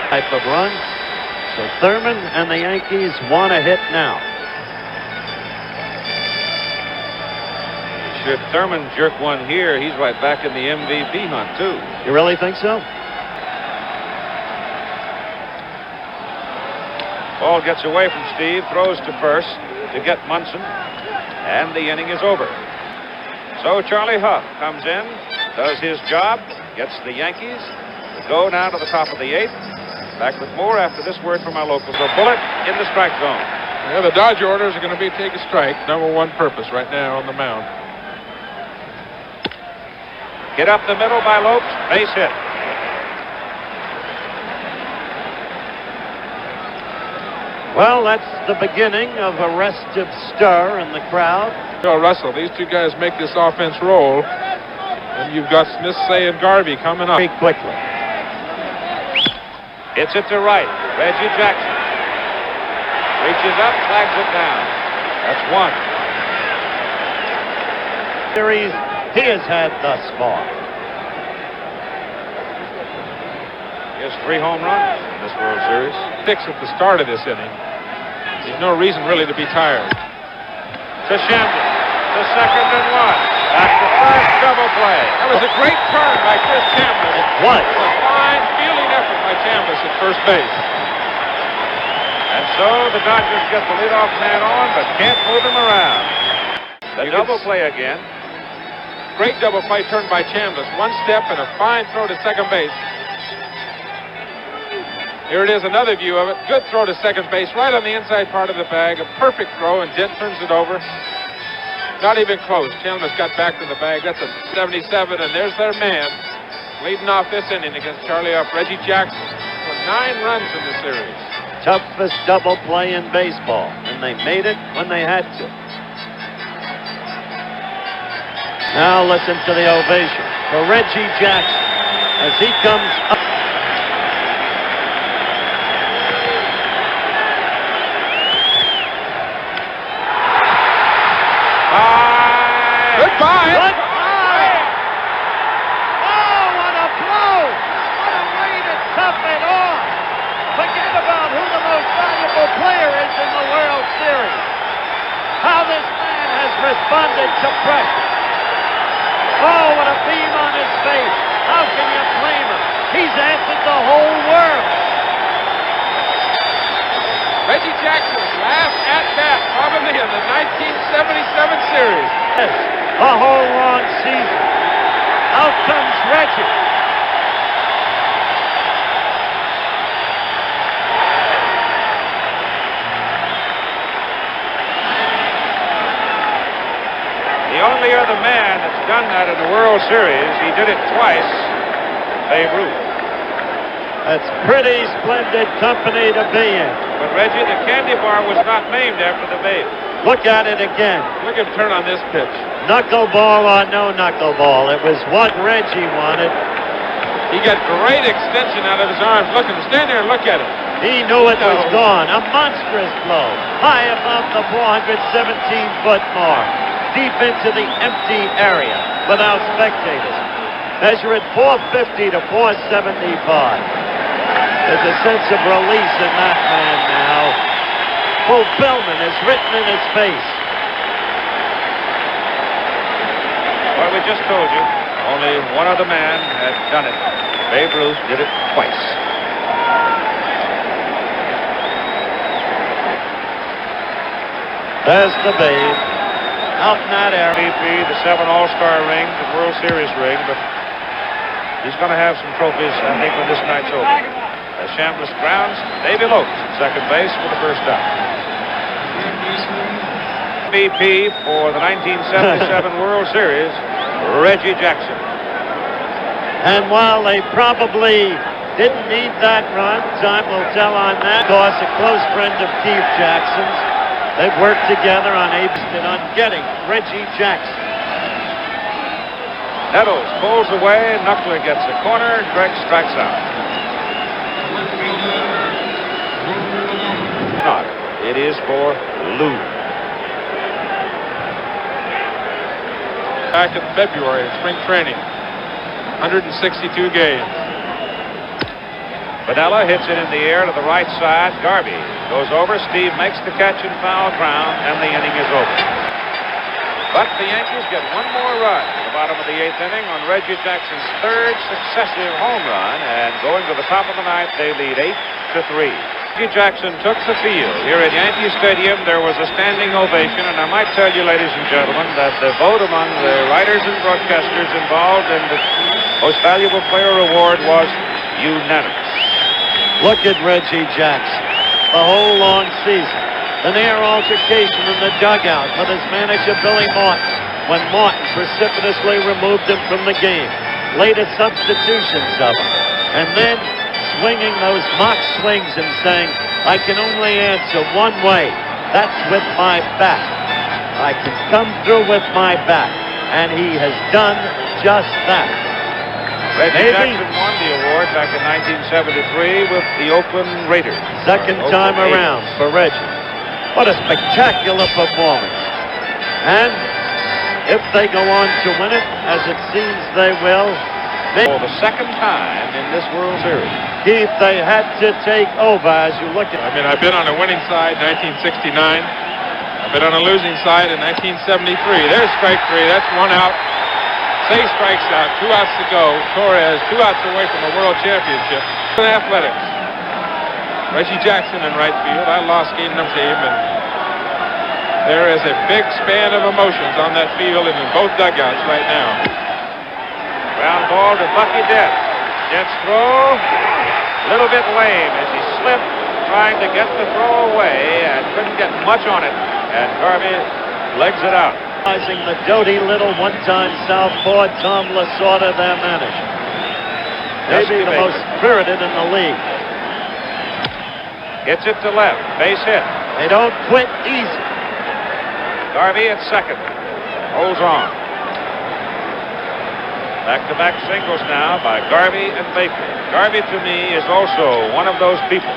Type of run. So Thurman and the Yankees want a hit now. Should Thurman jerk one here, he's right back in the MVP hunt, too. You really think so? Ball gets away from Steve, throws to first to get Munson, and the inning is over. So Charlie Huff comes in, does his job, gets the Yankees to go now to the top of the 8th. Back with more after this word from our locals. A bullet in the strike zone. Yeah, the Dodger orders are going to be take a strike. Number 1 purpose right now on the mound. Hit up the middle by Lopes, base hit. Well, that's the beginning of a restive stir in the crowd. Bill Russell, these two guys make this offense roll. And you've got Smith, Say, and Garvey coming up. Very quickly. Hits it to right. Reggie Jackson reaches up, flags it down. That's 1. Series he has had thus far. He has 3 home runs in this World Series. 6 at the start of this inning. There's no reason really to be tired. To Shamden. To second and 1. Back to first, double play. That was a great turn by Chris Chambliss. It was. A fine fielding effort by Chambliss at first base. And so the Dodgers get the leadoff man on, but can't move him around. The double play again. Great double play turn by Chambliss. 1 step and a fine throw to second base. Here it is, another view of it. Good throw to second base, right on the inside part of the bag. A perfect throw, and Dent turns it over. Not even close. Chambliss got back to the bag. That's a 77, and there's their man leading off this inning against Charlie Huff, Reggie Jackson, for 9 runs in the series. Toughest double play in baseball, and they made it when they had to. Now listen to the ovation for Reggie Jackson as he comes up. Goodbye. Goodbye. Oh, what a blow. What a way to top it off. Forget about who the most valuable player is in the World Series. How this man has responded to pressure. Oh, what a beam on his face. How can you blame him? He's answered the whole world. Reggie Jackson's last at-bat, probably in the 1977 series. Yes, a whole long season. Out comes Reggie. The only other man that's done that in the World Series, he did it twice, Babe Ruth. That's pretty splendid company to be in. But Reggie, the candy bar was not named after the Babe. Look at it again. Look at him turn on this pitch. Knuckleball or no knuckleball. It was what Reggie wanted. He got great extension out of his arms. Look at him. Stand there and look at it. He knew it was gone. A monstrous blow. High above the 417-foot mark. Deep into the empty area without spectators. Measure it 450 to 475. There's a sense of release in that man now. Fulfillment is written in his face. Well, we just told you, only one other man had done it. Babe Ruth did it twice. There's the Babe. Out in that area. MVP, the 7 All-Star rings, the World Series ring, but he's going to have some trophies, I think, when this night's over. As Chambliss grounds, Davey Lopes at second base for the first out. MVP for the 1977 World Series Reggie Jackson. And while they probably didn't need that run, time will tell on that. Of course, a close friend of Keith Jackson's. They've worked together on getting Reggie Jackson. Nettles pulls away. Knuckler gets a corner. Gregg strikes out. Not. It is for Lou. Back in February in spring training. 162 games. Vanella hits it in the air to the right side. Garvey goes over. Steve makes the catch and foul ground, and the inning is over. But the Yankees get one more run at the bottom of the 8th inning on Reggie Jackson's 3rd successive home run, and going to the top of the 9th, they lead 8-3. Reggie Jackson took the field. Here at Yankee Stadium, there was a standing ovation, and I might tell you, ladies and gentlemen, that the vote among the writers and broadcasters involved in the Most Valuable Player award was unanimous. Look at Reggie Jackson. The whole long season. The near altercation in the dugout with his manager Billy Martin when Martin precipitously removed him from the game. Later substitutions of him. And then swinging those mock swings and saying, I can only answer one way. That's with my bat. I can come through with my bat. And he has done just that. Reggie Jackson won the award back in 1973 with the Oakland Raiders. Second time around for Reggie. What a spectacular performance. And if they go on to win it, as it seems they will, for the second time in this World Series. Keith, they had to take over as you look at it. I mean, I've been on a winning side, 1969. I've been on a losing side in 1973. There's strike 3. That's 1 out. Say strikes out. 2 outs to go. Torres, 2 outs away from a world championship. In athletics. Reggie Jackson in right field. I lost game number team, and there is a big span of emotions on that field and in both dugouts right now. Ground ball to Bucky Dent. Dent's throw, a little bit lame as he slipped, trying to get the throw away and couldn't get much on it. And Garvey legs it out. The doughty little one-time southpaw Tom Lasorda, their manager. Maybe the most spirited in the league. Gets it to left. Base hit. They don't quit easy. Garvey at second. Holds on. Back-to-back singles now by Garvey and Baker. Garvey, to me, is also one of those people.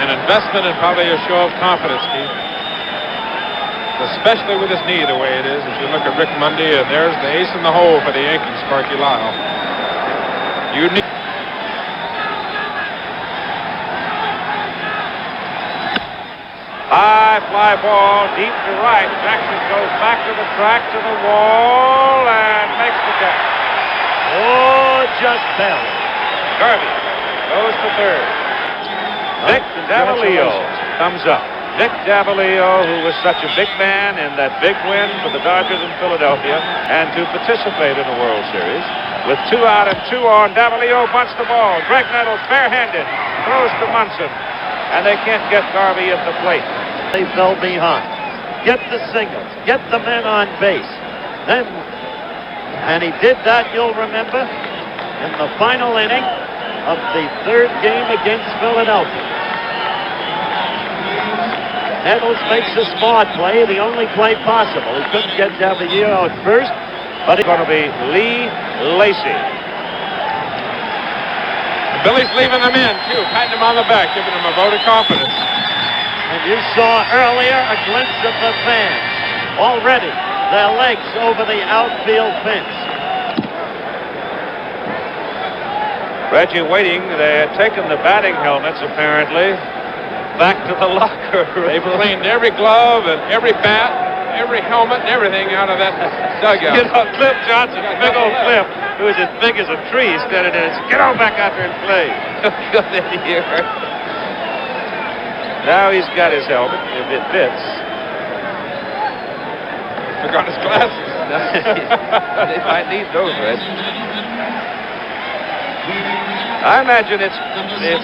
An investment and probably a show of confidence, Keith. Especially with his knee the way it is. If you look at Rick Mundy, and there's the ace in the hole for the Yankees, Sparky Lyle. Unique. High fly ball, deep to right. Jackson goes back to the track, to the wall, and makes the catch. Oh, just barely. Garvey goes to third. Vic Davalillo comes up. Vic Davalillo, who was such a big man in that big win for the Dodgers in Philadelphia, and to participate in the World Series. With 2 out and 2 on, Davalillo bunts the ball. Greg Nettles, barehanded, throws to Munson. And they can't get Garvey at the plate. They fell behind. Get the singles. Get the men on base. Then, and he did that, you'll remember, in the final inning of the 3rd game against Philadelphia. Nettles makes a smart play, the only play possible. He couldn't get Davalillo at first, but it's going to be Lee Lacy. Billy's leaving him in, too, patting him on the back, giving him a vote of confidence. And you saw earlier a glimpse of the fans. Already, their legs over the outfield fence. Reggie waiting. They had taken the batting helmets, apparently, back to the locker room. They've cleaned every glove and every bat, every helmet, and everything out of that dugout. You know, Cliff Johnson, big old Cliff, who is as big as a tree standing there, says, get on back out there and play. Good in here. Now he's got his helmet, if it fits. Forgot his glasses. They might need those, Red. I imagine if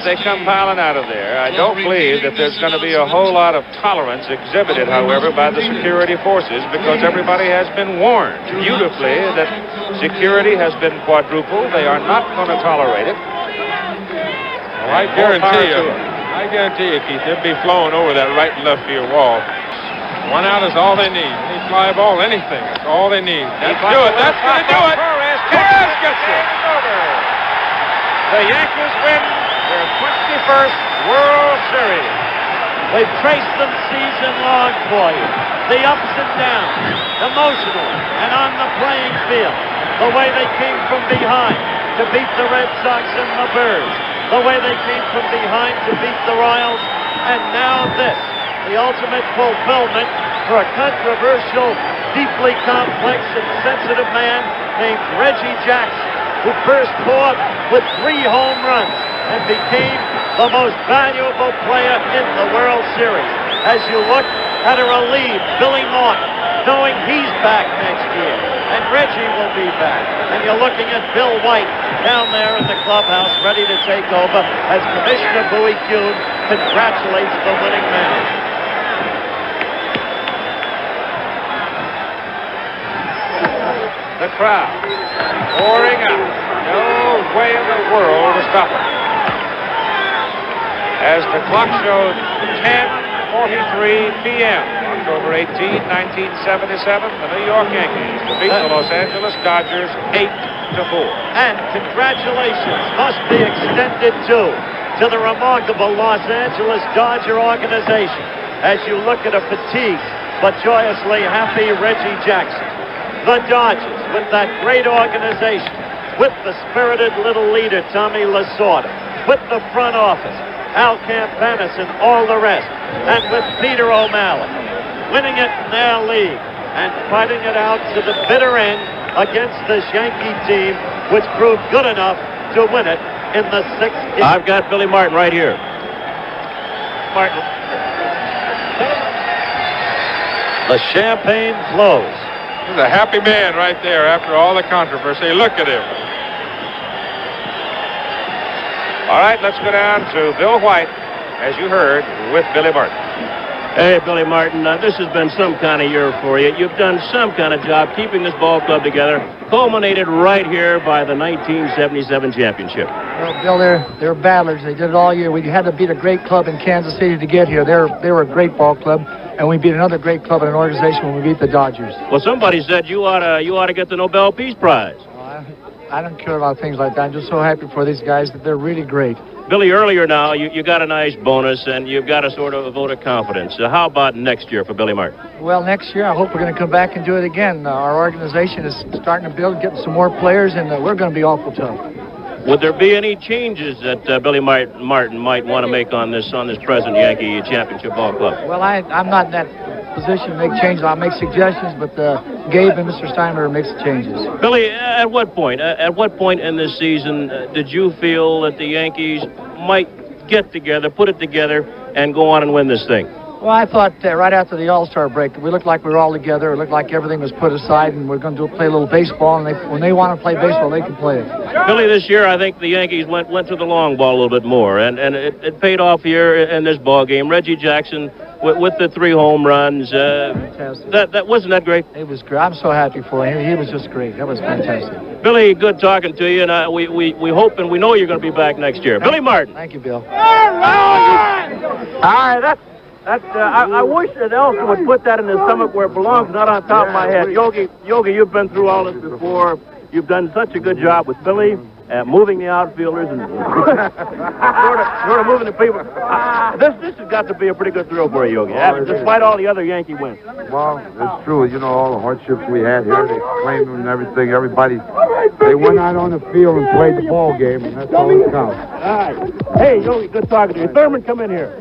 they come piling out of there, I don't believe that there's going to be a whole lot of tolerance exhibited, however, by the security forces, because everybody has been warned beautifully that security has been quadrupled. They are not going to tolerate it. Well, I guarantee you, Keith, they'll be flowing over that right and left field wall. 1 out is all they need. Any fly ball, anything. That's all they need. That's do it. That's going to do it. Torres gets it. Over. The Yankees win their 21st World Series. We've traced them season long for you. The ups and downs, emotionally and on the playing field. The way they came from behind to beat the Red Sox and the Birds. The way they came from behind to beat the Royals. And now this, the ultimate fulfillment for a controversial, deeply complex and sensitive man named Reggie Jackson, who burst forth with 3 home runs and became the most valuable player in the World Series. As you look at a relieved Billy Martin, knowing he's back next year, and Reggie will be back. And you're looking at Bill White down there in the clubhouse, ready to take over as Commissioner Bowie Kuhn congratulates the winning manager. The crowd pouring out. No way in the world to stop it. As the clock showed 10:43 p.m. October 18, 1977, the New York Yankees defeat the Los Angeles Dodgers 8-4. And congratulations must be extended to the remarkable Los Angeles Dodger organization as you look at a fatigued but joyously happy Reggie Jackson. The Dodgers, with that great organization, with the spirited little leader Tommy Lasorda, with the front office, Al Campanis and all the rest, and with Peter O'Malley, winning it in their league and fighting it out to the bitter end against this Yankee team, which proved good enough to win it in the 6th game. I've got Billy Martin right here. Martin. The champagne flows. He's a happy man right there after all the controversy. Look at him. All right, let's go down to Bill White, as you heard, with Billy Martin. Hey, Billy Martin, this has been some kind of year for you. You've done some kind of job keeping this ball club together, culminated right here by the 1977 championship. Well, Bill, they're battlers. They did it all year. We had to beat a great club in Kansas City to get here. They were a great ball club, and we beat another great club in an organization when we beat the Dodgers. Well, somebody said you ought to get the Nobel Peace Prize. Well, I don't care about things like that. I'm just so happy for these guys that they're really great. Billy, earlier now, you got a nice bonus, and you've got a sort of a vote of confidence. How about next year for Billy Martin? Well, next year, I hope we're going to come back and do it again. Our organization is starting to build, getting some more players, and we're going to be awful tough. Would there be any changes that Billy Martin might want to make on this present Yankee championship ball club? Well, I'm not in that position to make changes. I'll make suggestions, but Gabe and Mr. Steinberg makes the changes. Billy, at what point in this season did you feel that the Yankees might get together, put it together, and go on and win this thing? Well, I thought right after the All-Star break, we looked like we were all together. It looked like everything was put aside, and we're going to play a little baseball. And when they want to play baseball, they can play it. Billy, this year, I think the Yankees went to the long ball a little bit more, and it paid off here in this ball game. Reggie Jackson with the 3 home runs. Fantastic. That wasn't that great? It was great. I'm so happy for him. He was just great. That was fantastic. Billy, good talking to you, and we hope and we know you're going to be back next year. Billy Martin. Thank you, Bill. All right, I wish that Elsa would put that in his stomach where it belongs, not on top of my head. Yogi, you've been through all this before. You've done such a good job with Billy, moving the outfielders and sort of moving the people. This has got to be a pretty good thrill for you, Yogi, despite all the other Yankee wins. Well, it's true. You know, all the hardships we had here, they claimed them and everything. Everybody, they went out on the field and played the ball game, and that's all that counts. All right. Hey, Yogi, good talking to you. Thurman, come in here.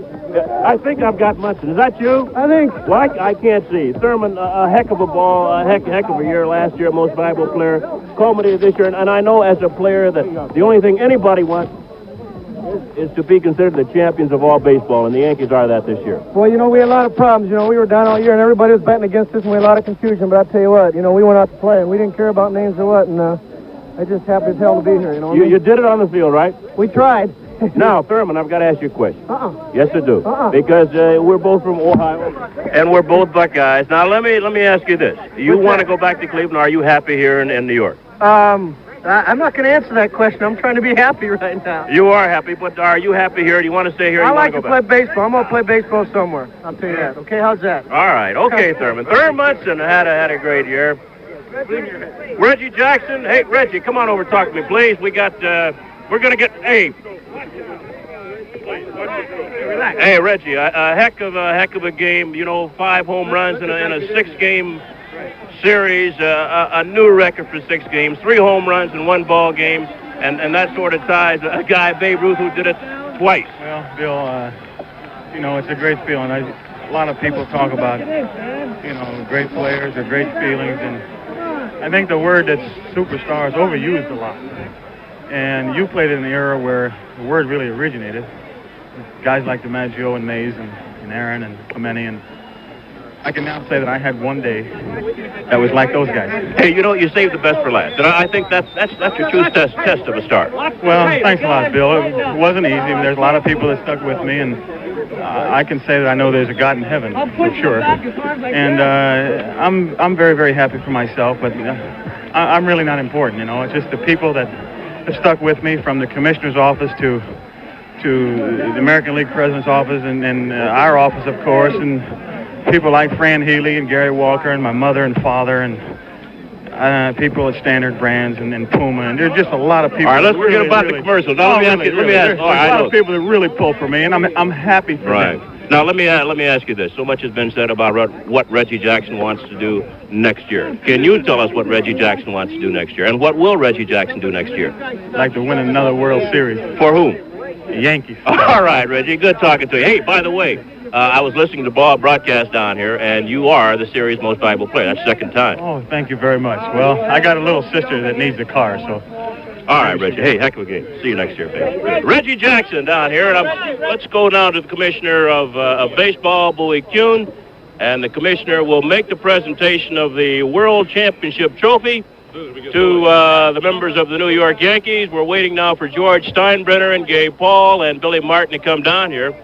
I think I've got Munson. Is that you? I think. Well, I can't see. Thurman, a heck of a ball, a heck of a year last year, most valuable player, culminated this year. And I know as a player that the only thing anybody wants is to be considered the champions of all baseball, and the Yankees are that this year. Well, you know, we had a lot of problems. You know, we were down all year, and everybody was betting against us, and we had a lot of confusion. But I'll tell you what, you know, we went out to play, and we didn't care about names or what. And I'm just happy as hell to be here, you know. You did it on the field, right? We tried. Now, Thurman, I've got to ask you a question. Yes, I do. Uh-uh. Because we're both from Ohio, and we're both Buckeyes. Now, let me ask you this. You want to go back to Cleveland, or are you happy here in New York? I'm not going to answer that question. I'm trying to be happy right now. You are happy, but are you happy here? Do you want to stay here? Or I you like want to go play back? baseball. I'm going to play baseball somewhere. I'll tell you that. Okay, how's that? All right. Okay, Thurman. Thurman Munson had a great year. Reggie Jackson. Hey, Reggie, come on over and talk to me, please. We're going to get, hey, Reggie, a heck of a game. You know, 5 home runs in a 6-game series, a new record for 6 games, 3 home runs in 1 ball game, and that sort of ties a guy, Babe Ruth, who did it twice. Well, Bill, you know, it's a great feeling. A lot of people talk about, you know, great players or great feelings, and I think the word that's superstar is overused a lot. And you played in an era where the word really originated. Guys like DiMaggio and Mays and Aaron and Clemente, and I can now say that I had one day that was like those guys. Hey, you know, you saved the best for last, and I think that's your true test of a star. Well, thanks a lot, Bill. It wasn't easy. There's a lot of people that stuck with me, and I can say that I know there's a God in heaven for sure. And I'm very, very happy for myself, but I'm really not important. You know, it's just the people that have stuck with me, from the commissioner's office to the American League president's office and our office, of course, and people like Fran Healy and Gary Walker and my mother and father and people at Standard Brands and Puma, and there's just a lot of people. All right, let's forget about the commercials. Now, let me ask. There's a lot of people that really pull for me, and I'm happy for them. Now, let me ask you this. So much has been said about what Reggie Jackson wants to do next year. Can you tell us what Reggie Jackson wants to do next year? And what will Reggie Jackson do next year? I'd like to win another World Series. For whom? The Yankees. All right, Reggie. Good talking to you. Hey, by the way, I was listening to Bob broadcast down here, and you are the series' most valuable player. That's 2nd time. Oh, thank you very much. Well, I got a little sister that needs a car, so... All right, Reggie. Hey, heck of a game. See you next year, baby. Reggie Jackson down here. And let's go down to the commissioner of baseball, Bowie Kuhn. And the commissioner will make the presentation of the World Championship trophy to the members of the New York Yankees. We're waiting now for George Steinbrenner and Gabe Paul and Billy Martin to come down here.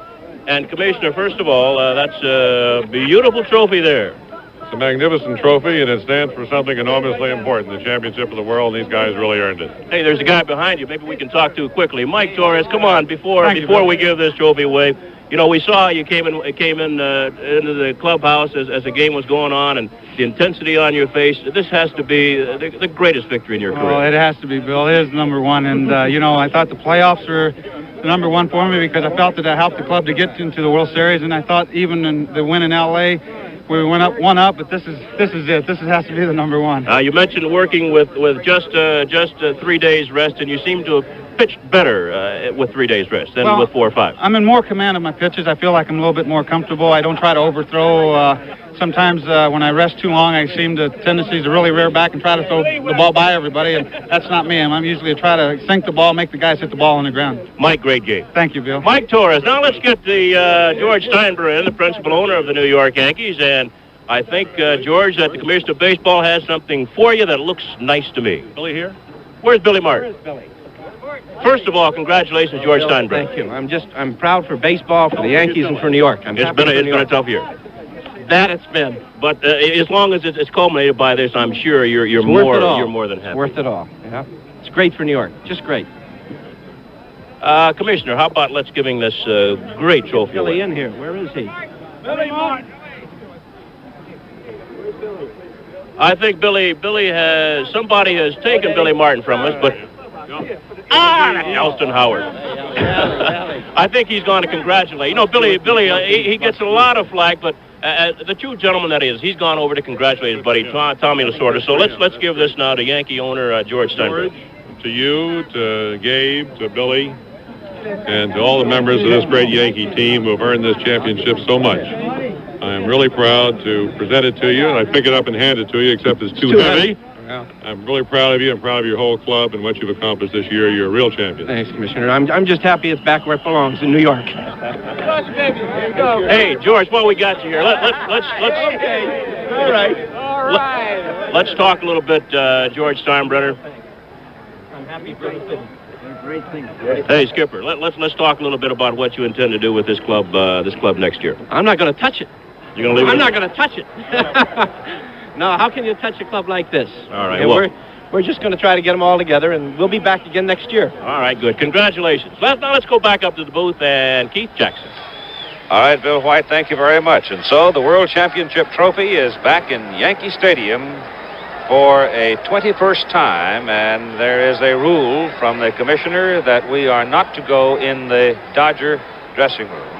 And, Commissioner, first of all, that's a beautiful trophy there. It's a magnificent trophy, and it stands for something enormously important, the championship of the world, and these guys really earned it. Hey, there's a guy behind you. Maybe we can talk to quickly. Mike Torres, come on, before we give this trophy away. You know, we saw you came in into the clubhouse as the game was going on, and the intensity on your face. This has to be the greatest victory in your career. Oh, it has to be, Bill. It is number one, and you know, I thought the playoffs were the number one for me because I felt that I helped the club to get into the World Series, and I thought even in the win in L.A., we went up 1-up, but this is it. This has to be the number one. You mentioned working with just 3 days rest, and you seem to have pitched better with 3 days rest than with 4 or 5. I'm in more command of my pitches. I feel like I'm a little bit more comfortable. I don't try to overthrow. Sometimes when I rest too long, I seem to tendencies to really rear back and try to throw the ball by everybody, and that's not me. I'm usually try to sink the ball, make the guys hit the ball on the ground. Mike, great game. Thank you, Bill. Mike Torres. Now let's get the George Steinbrenner in, the principal owner of the New York Yankees, and I think, George, that the Commissioner of Baseball has something for you that looks nice to me. Billy here? Where's Billy Martin? Where's Billy? First of all, congratulations, George Steinbrenner. Thank you. I'm proud for baseball, for the Yankees, and for New York. It's been a tough year. That it's been. But as long as it's culminated by this, I'm sure you're more than happy. Worth it all. Yeah. It's great for New York. Just great. Commissioner, how about let's give him this great trophy? Billy in here. Where is he? Billy Martin. I think somebody has taken Billy Martin from us, but Elston Howard. I think he's going to congratulate. You know, Billy, he gets a lot of flack, but the true gentleman that is, he's gone over to congratulate his buddy Tommy Lasorda. So let's give this now to Yankee owner George Steinbrenner. To you, to Gabe, to Billy, and to all the members of this great Yankee team who have earned this championship so much. I'm really proud to present it to you, and I pick it up and hand it to you, except it's too heavy. Yeah. I'm really proud of you. I'm proud of your whole club and what you've accomplished this year. You're a real champion. Thanks, Commissioner. I'm just happy it's back where it belongs, in New York. Hey, George, while we got you here, let's All right. Let's talk a little bit, George Steinbrenner. happy for the city. Great thing. Hey, Skipper, let's talk a little bit about what you intend to do with this club next year. I'm not going to touch it. You're going to leave it? I'm not going to touch it. No, how can you touch a club like this? All right, And well, we're just going to try to get them all together, and we'll be back again next year. all right, good. Congratulations. Now let's go back up to the booth and Keith Jackson. All right, Bill White, thank you very much. And so the World Championship Trophy is back in Yankee Stadium for a 21st time, and there is a rule from the commissioner that we are not to go in the Dodger dressing room.